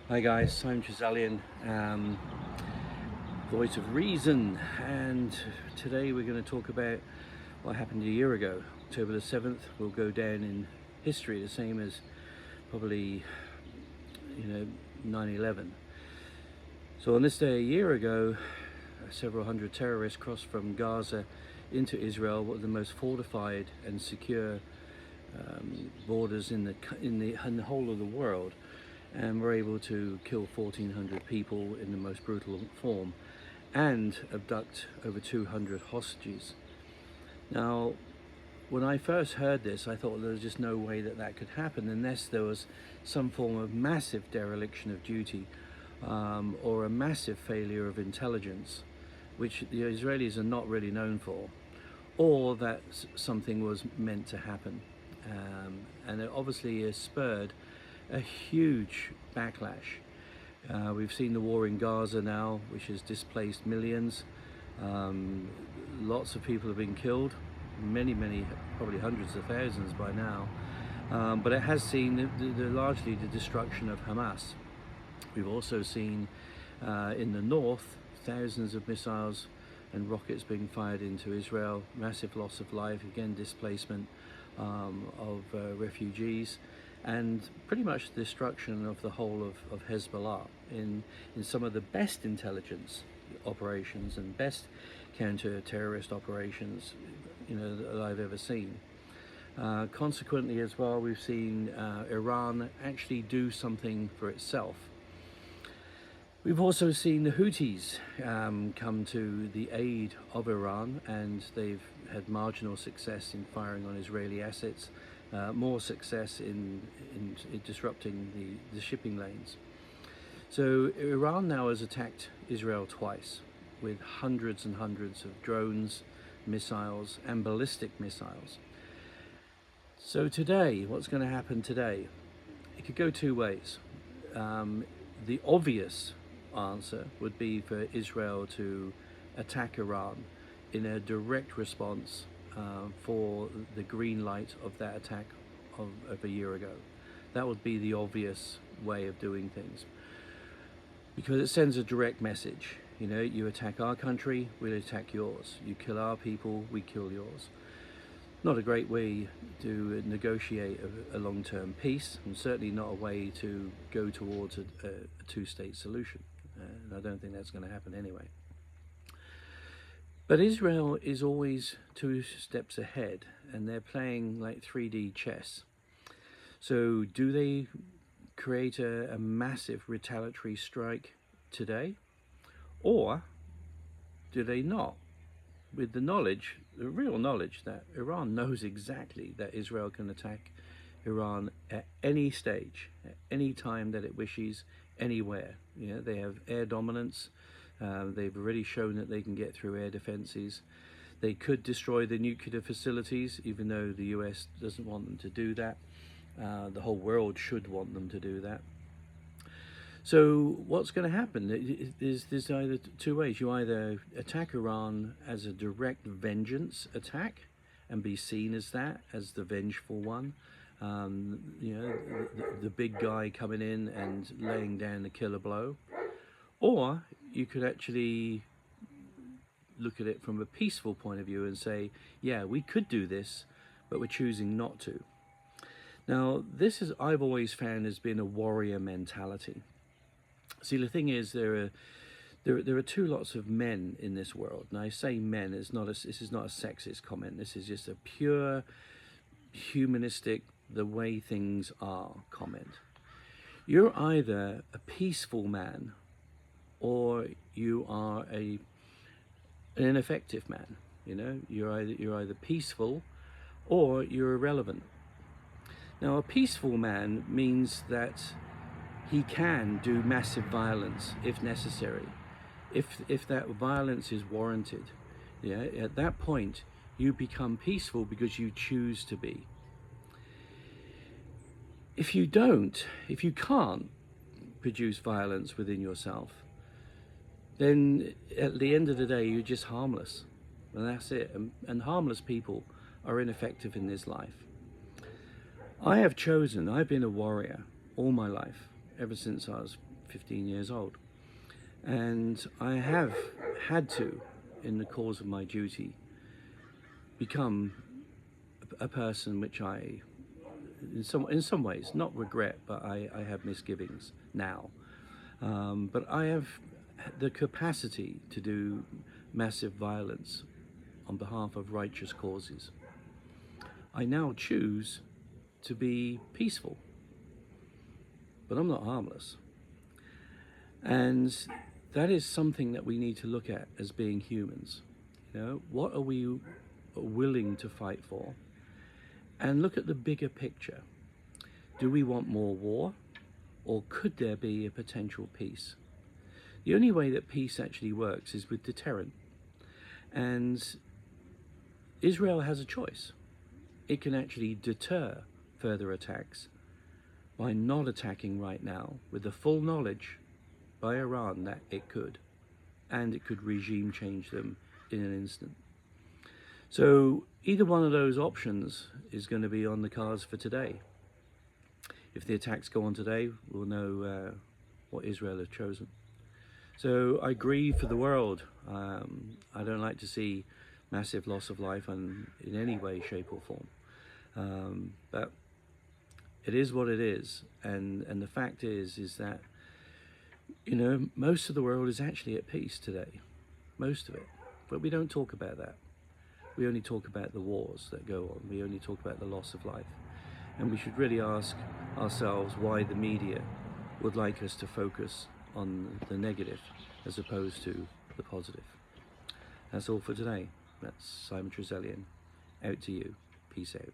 Hi guys, I'm Trizalian, voice of reason, and today we're going to talk about what happened a year ago. October the 7th will go down in history, the same as probably 9/11. So on this day a year ago, several hundred terrorists crossed from Gaza into Israel, one of the most fortified and secure borders in the whole of the world, and were able to kill 1,400 people in the most brutal form and abduct over 200 hostages. Now, when I first heard this, I thought there was just no way that that could happen unless there was some form of massive dereliction of duty, or a massive failure of intelligence, which the Israelis are not really known for, or that something was meant to happen. And it obviously has spurred a huge backlash. We've seen the war in Gaza now, which has displaced millions. Lots of people have been killed, many, probably hundreds of thousands by now. But it has seen largely the destruction of Hamas. We've also seen in the north thousands of missiles and rockets being fired into Israel, massive loss of life, again displacement of refugees, and pretty much the destruction of the whole of Hezbollah in some of the best intelligence operations and best counter-terrorist operations that I've ever seen. Consequently as well, we've seen Iran actually do something for itself. We've also seen the Houthis come to the aid of Iran, and they've had marginal success in firing on Israeli assets, more success in disrupting the shipping lanes. So Iran now has attacked Israel twice with hundreds and hundreds of drones, missiles, and ballistic missiles. So today, what's going to happen today? It could go two ways. The obvious answer would be for Israel to attack Iran in a direct response for the green light of that attack of a year ago. That would be the obvious way of doing things, because it sends a direct message. You attack our country, we'll attack yours. You kill our people, we kill yours. Not a great way to negotiate a long-term peace, and certainly not a way to go towards a two-state solution. And I don't think that's going to happen anyway. But Israel is always two steps ahead, and they're playing like 3D chess. So do they create a massive retaliatory strike today, or do they not? With the real knowledge that Iran knows exactly that Israel can attack Iran at any stage, at any time that it wishes, anywhere. They have air dominance. They've already shown that they can get through air defenses. They could destroy the nuclear facilities, even though the US doesn't want them to do that. The whole world should want them to do that. So what's going to happen? There's either two ways. You either attack Iran as a direct vengeance attack and be seen as that, as the vengeful one, the big guy coming in and laying down the killer blow. Or you could actually look at it from a peaceful point of view and say, yeah, we could do this, but we're choosing not to. Now, I've always found has been a warrior mentality. See, the thing is, there are two lots of men in this world. And I say men, this is not a sexist comment. This is just a pure humanistic, the way things are comment. You're either a peaceful man, or you are an ineffective man. You're either peaceful, or you're irrelevant. Now, a peaceful man means that he can do massive violence if necessary, if that violence is warranted. At that point, you become peaceful because you choose to be. If you can't produce violence within yourself, then at the end of the day, you're just harmless, and that's it. And harmless people are ineffective in this life. I've been a warrior all my life, ever since I was 15 years old. And I have had to, in the cause of my duty, become a person which I, in some ways, not regret, but I have misgivings now. But I have the capacity to do massive violence on behalf of righteous causes. I now choose to be peaceful, but I'm not harmless. And that is something that we need to look at as being humans. You know, what are we willing to fight for? And look at the bigger picture. Do we want more war, or could there be a potential peace? The only way that peace actually works is with deterrent. And Israel has a choice. It can actually deter further attacks by not attacking right now, with the full knowledge by Iran that it could, and it could regime change them in an instant. So either one of those options is going to be on the cards for today. If the attacks go on today, we'll know what Israel has chosen. So I grieve for the world. I don't like to see massive loss of life in any way, shape or form. But it is what it is. And the fact is that, you know, most of the world is actually at peace today. Most of it. But we don't talk about that. We only talk about the wars that go on. We only talk about the loss of life. And we should really ask ourselves why the media would like us to focus on the negative as opposed to the positive. That's all for today. That's Simon Trezelyan. Out to you. Peace out.